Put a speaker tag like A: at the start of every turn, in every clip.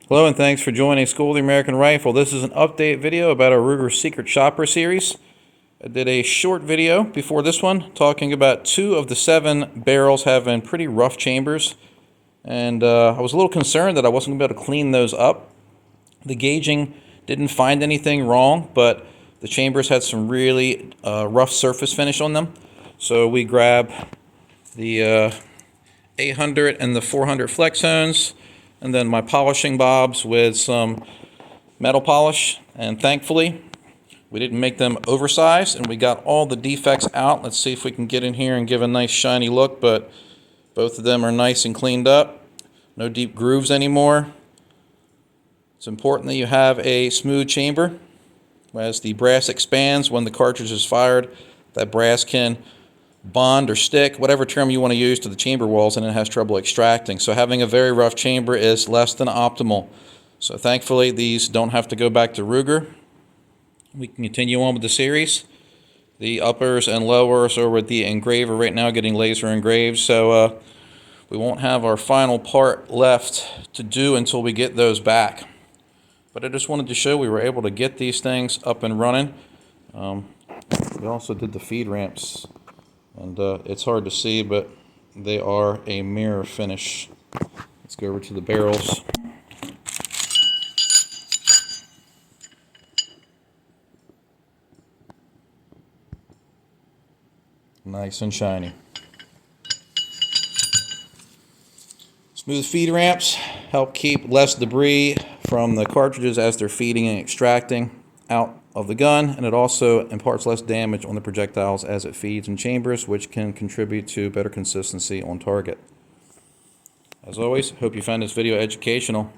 A: Hello and thanks for joining School of the American Rifle. This is an update video about our Ruger Secret Shopper series. I did a short video before this one talking about 2 of the 7 barrels having pretty rough chambers. And I was a little concerned that I wasn't going to be able to clean those up. The gauging didn't find anything wrong, but the chambers had some really rough surface finish on them. So we grabbed the 800 and the 400 flex zones, and then my polishing bobs with some metal polish, and thankfully we didn't make them oversized and we got all the defects out. Let's see if we can get in here and give a nice shiny look, but both of them are nice and cleaned up. No deep grooves anymore. It's important that you have a smooth chamber. As the brass expands when the cartridge is fired, that brass can bond or stick, whatever term you want to use, to the chamber walls, and it has trouble extracting. So having a very rough chamber is less than optimal. So thankfully these don't have to go back to Ruger. We can continue on with the series. The uppers and lowers are with the engraver right now, getting laser engraved, so we won't have our final part left to do until we get those back. But I just wanted to show we were able to get these things up and running. We also did the feed ramps. And it's hard to see, but they are a mirror finish. Let's go over to the barrels. Nice and shiny. Smooth feed ramps help keep less debris from the cartridges as they're feeding and extracting out of the gun, and it also imparts less damage on the projectiles as it feeds in chambers, which can contribute to better consistency on target. As always, hope you found this video educational.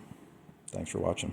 A: Thanks for watching.